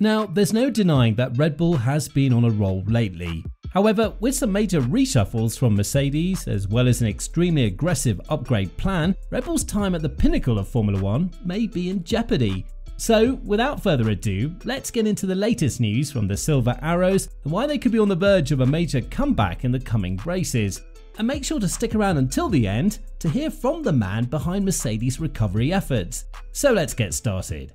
Now, there's no denying that Red Bull has been on a roll lately. However, with some major reshuffles from Mercedes, as well as an extremely aggressive upgrade plan, Red Bull's time at the pinnacle of Formula 1 may be in jeopardy. So, without further ado, let's get into the latest news from the Silver Arrows and why they could be on the verge of a major comeback in the coming races. And make sure to stick around until the end to hear from the man behind Mercedes' recovery efforts. So let's get started.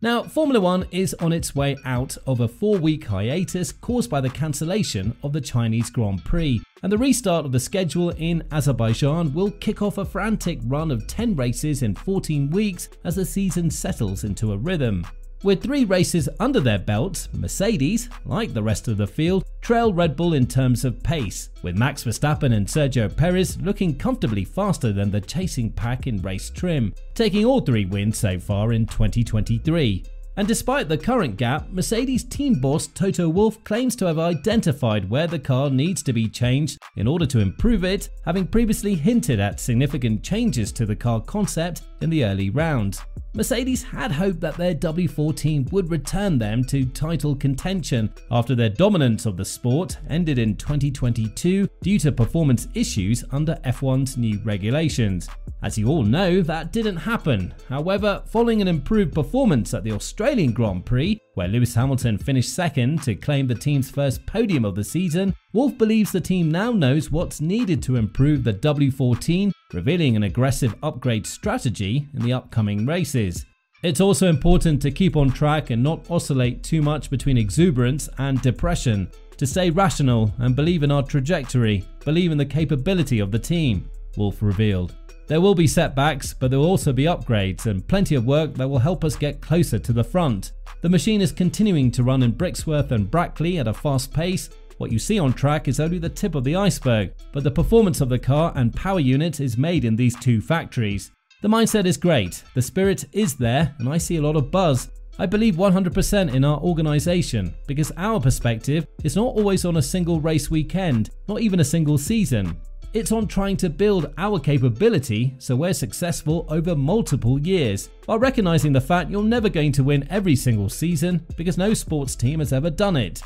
Now, Formula 1 is on its way out of a 4-week hiatus caused by the cancellation of the Chinese Grand Prix, and the restart of the schedule in Azerbaijan will kick off a frantic run of 10 races in 14 weeks as the season settles into a rhythm. With 3 races under their belts, Mercedes, like the rest of the field, trail Red Bull in terms of pace, with Max Verstappen and Sergio Perez looking comfortably faster than the chasing pack in race trim, taking all 3 wins so far in 2023. And despite the current gap, Mercedes team boss Toto Wolff claims to have identified where the car needs to be changed in order to improve it, having previously hinted at significant changes to the car concept in the early rounds. Mercedes had hoped that their W14 would return them to title contention after their dominance of the sport ended in 2022 due to performance issues under F1's new regulations. As you all know, that didn't happen. However, following an improved performance at the Australian Grand Prix, where Lewis Hamilton finished second to claim the team's first podium of the season, Wolff believes the team now knows what's needed to improve the W14, revealing an aggressive upgrade strategy in the upcoming races. It's also important to keep on track and not oscillate too much between exuberance and depression, to stay rational and believe in our trajectory, believe in the capability of the team, Wolff revealed. There will be setbacks, but there will also be upgrades and plenty of work that will help us get closer to the front. The machine is continuing to run in Brixworth and Brackley at a fast pace. What you see on track is only the tip of the iceberg, but the performance of the car and power unit is made in these 2 factories. The mindset is great, the spirit is there, and I see a lot of buzz. I believe 100% in our organisation, because our perspective is not always on a single race weekend, not even a single season. It's on trying to build our capability so we're successful over multiple years, while recognising the fact you're never going to win every single season because no sports team has ever done it.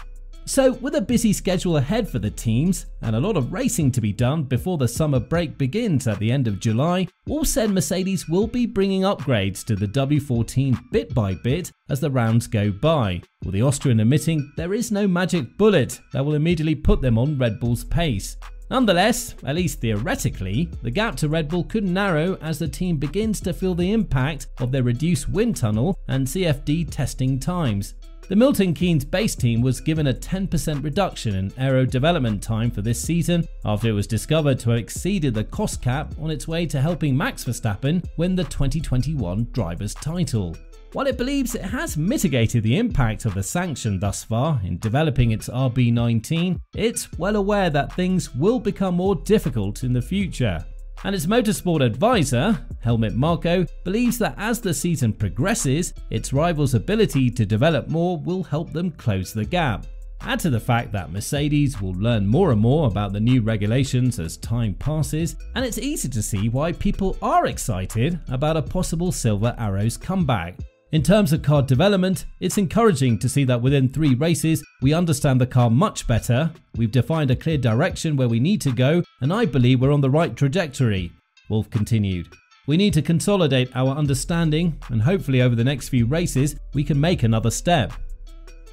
So, with a busy schedule ahead for the teams and a lot of racing to be done before the summer break begins at the end of July, Wolff said Mercedes will be bringing upgrades to the W14 bit by bit as the rounds go by, with the Austrian admitting there is no magic bullet that will immediately put them on Red Bull's pace. Nonetheless, at least theoretically, the gap to Red Bull could narrow as the team begins to feel the impact of their reduced wind tunnel and CFD testing times. The Milton Keynes base team was given a 10% reduction in aero development time for this season after it was discovered to have exceeded the cost cap on its way to helping Max Verstappen win the 2021 driver's title. While it believes it has mitigated the impact of the sanction thus far in developing its RB19, it's well aware that things will become more difficult in the future. And its motorsport advisor, Helmut Marko, believes that as the season progresses, its rivals' ability to develop more will help them close the gap. Add to the fact that Mercedes will learn more and more about the new regulations as time passes, and it's easy to see why people are excited about a possible Silver Arrows comeback. In terms of car development, it's encouraging to see that within 3 races, we understand the car much better, we've defined a clear direction where we need to go, and I believe we're on the right trajectory, Wolff continued. We need to consolidate our understanding, and hopefully over the next few races, we can make another step.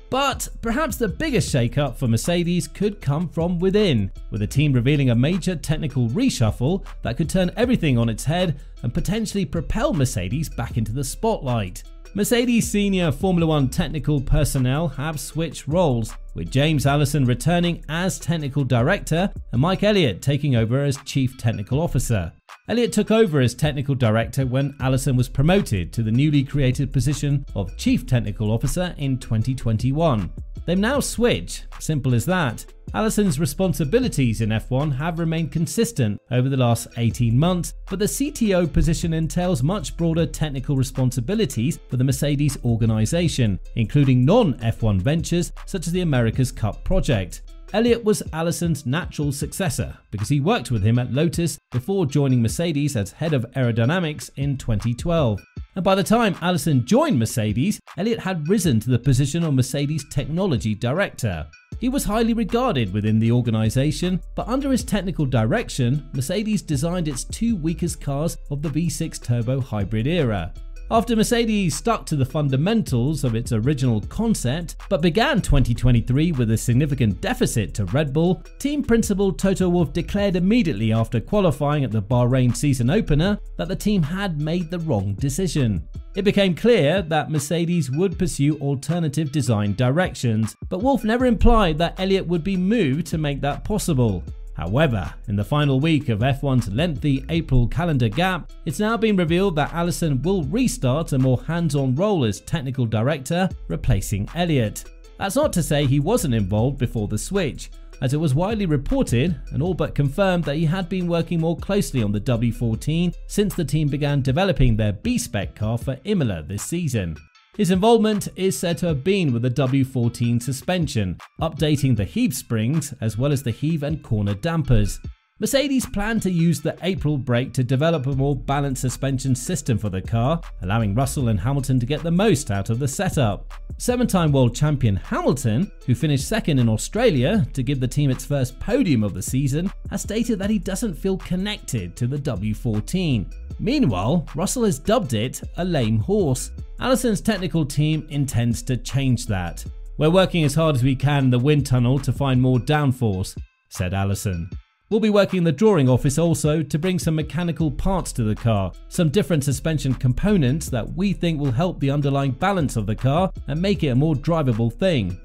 But perhaps the biggest shake-up for Mercedes could come from within, with the team revealing a major technical reshuffle that could turn everything on its head and potentially propel Mercedes back into the spotlight. Mercedes senior Formula 1 technical personnel have switched roles, with James Allison returning as technical director and Mike Elliott taking over as chief technical officer. Elliott took over as technical director when Allison was promoted to the newly created position of chief technical officer in 2021. They've now switched, simple as that. Allison's responsibilities in F1 have remained consistent over the last 18 months, but the CTO position entails much broader technical responsibilities for the Mercedes organization, including non-F1 ventures such as the America's Cup project. Elliott was Allison's natural successor because he worked with him at Lotus before joining Mercedes as head of aerodynamics in 2012. And by the time Allison joined Mercedes, Elliott had risen to the position of Mercedes technology director. He was highly regarded within the organization, but under his technical direction, Mercedes designed its two weakest cars of the V6 turbo hybrid era. After Mercedes stuck to the fundamentals of its original concept, but began 2023 with a significant deficit to Red Bull, team principal Toto Wolff declared immediately after qualifying at the Bahrain season opener that the team had made the wrong decision. It became clear that Mercedes would pursue alternative design directions, but Wolff never implied that Elliott would be moved to make that possible. However, in the final week of F1's lengthy April calendar gap, it's now been revealed that Allison will restart a more hands-on role as technical director, replacing Elliott. That's not to say he wasn't involved before the switch, as it was widely reported and all but confirmed that he had been working more closely on the W14 since the team began developing their B-Spec car for Imola this season. His involvement is said to have been with the W14 suspension, updating the heave springs as well as the heave and corner dampers. Mercedes planned to use the April break to develop a more balanced suspension system for the car, allowing Russell and Hamilton to get the most out of the setup. Seven-time world champion Hamilton, who finished second in Australia to give the team its first podium of the season, has stated that he doesn't feel connected to the W14. Meanwhile, Russell has dubbed it a lame horse. Allison's technical team intends to change that. "We're working as hard as we can in the wind tunnel to find more downforce," said Allison. "We'll be working in the drawing office also to bring some mechanical parts to the car, some different suspension components that we think will help the underlying balance of the car and make it a more drivable thing."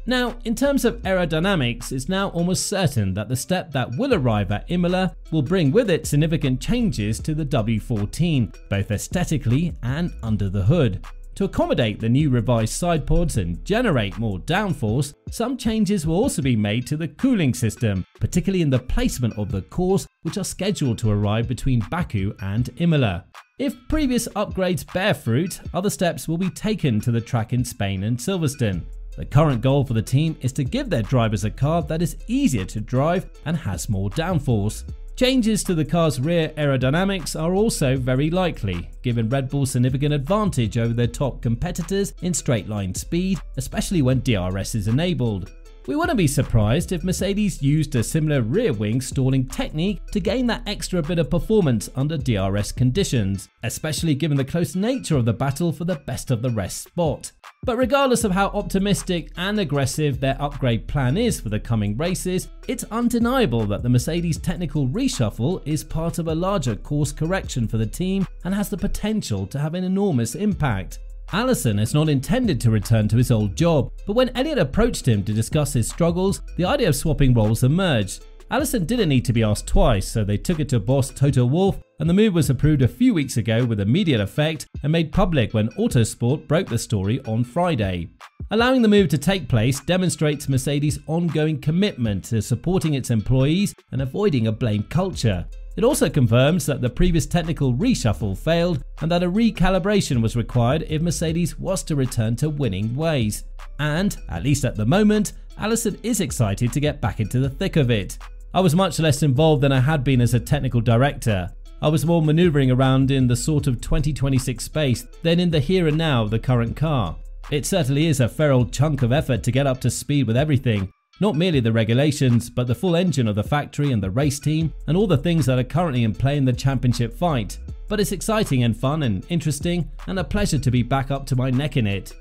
Now, in terms of aerodynamics, it's now almost certain that the step that will arrive at Imola will bring with it significant changes to the W14, both aesthetically and under the hood. To accommodate the new revised side pods and generate more downforce, some changes will also be made to the cooling system, particularly in the placement of the cores, which are scheduled to arrive between Baku and Imola. If previous upgrades bear fruit, other steps will be taken to the track in Spain and Silverstone. The current goal for the team is to give their drivers a car that is easier to drive and has more downforce. Changes to the car's rear aerodynamics are also very likely, given Red Bull's significant advantage over their top competitors in straight-line speed, especially when DRS is enabled. We wouldn't be surprised if Mercedes used a similar rear wing stalling technique to gain that extra bit of performance under DRS conditions, especially given the close nature of the battle for the best of the rest spot. But regardless of how optimistic and aggressive their upgrade plan is for the coming races, it's undeniable that the Mercedes technical reshuffle is part of a larger course correction for the team and has the potential to have an enormous impact. Allison is not intended to return to his old job, but when Elliott approached him to discuss his struggles, the idea of swapping roles emerged. Allison didn't need to be asked twice, so they took it to boss Toto Wolff, and the move was approved a few weeks ago with immediate effect and made public when Autosport broke the story on Friday. Allowing the move to take place demonstrates Mercedes' ongoing commitment to supporting its employees and avoiding a blame culture. It also confirms that the previous technical reshuffle failed and that a recalibration was required if Mercedes was to return to winning ways. And, at least at the moment, Allison is excited to get back into the thick of it. "I was much less involved than I had been as a technical director. I was more maneuvering around in the sort of 2026 space than in the here and now of the current car. It certainly is a fair old chunk of effort to get up to speed with everything. Not merely the regulations, but the full engine of the factory and the race team and all the things that are currently in play in the championship fight. But it's exciting and fun and interesting and a pleasure to be back up to my neck in it."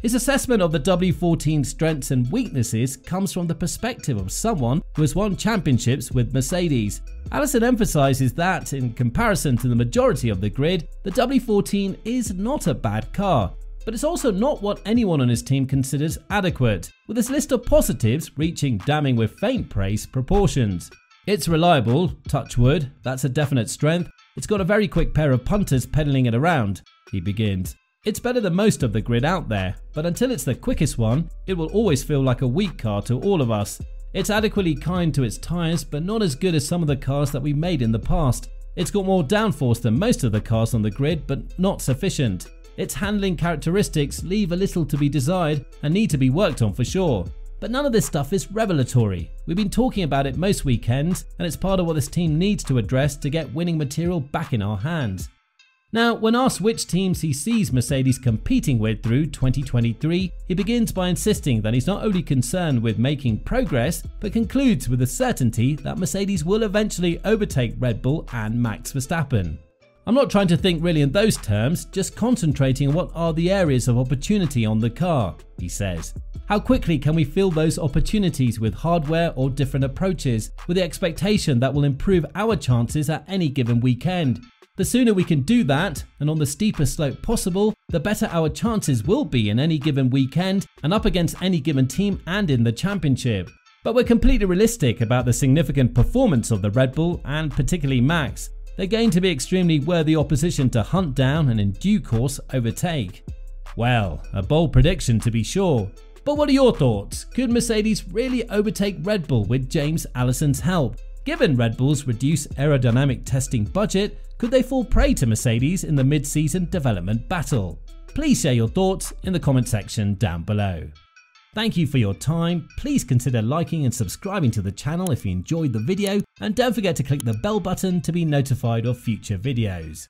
His assessment of the W14's strengths and weaknesses comes from the perspective of someone who has won championships with Mercedes. Allison emphasizes that, in comparison to the majority of the grid, the W14 is not a bad car. But it's also not what anyone on his team considers adequate, with his list of positives reaching damning with faint praise proportions. "It's reliable, touch wood, that's a definite strength. It's got a very quick pair of punters pedaling it around," he begins. "It's better than most of the grid out there, but until it's the quickest one, it will always feel like a weak car to all of us. It's adequately kind to its tyres, but not as good as some of the cars that we made in the past. It's got more downforce than most of the cars on the grid, but not sufficient. Its handling characteristics leave a little to be desired and need to be worked on for sure. But none of this stuff is revelatory. We've been talking about it most weekends, and it's part of what this team needs to address to get winning material back in our hands. Now, when asked which teams he sees Mercedes competing with through 2023, he begins by insisting that he's not only concerned with making progress, but concludes with the certainty that Mercedes will eventually overtake Red Bull and Max Verstappen. I'm not trying to think really in those terms, just concentrating on what are the areas of opportunity on the car, he says. How quickly can we fill those opportunities with hardware or different approaches, with the expectation that will improve our chances at any given weekend? The sooner we can do that, and on the steepest slope possible, the better our chances will be in any given weekend and up against any given team and in the championship. But we're completely realistic about the significant performance of the Red Bull and particularly Max. They're going to be extremely worthy opposition to hunt down and in due course overtake. Well, a bold prediction to be sure. But what are your thoughts? Could Mercedes really overtake Red Bull with James Allison's help? Given Red Bull's reduced aerodynamic testing budget, could they fall prey to Mercedes in the mid-season development battle? Please share your thoughts in the comment section down below. Thank you for your time. Please consider liking and subscribing to the channel if you enjoyed the video, and don't forget to click the bell button to be notified of future videos.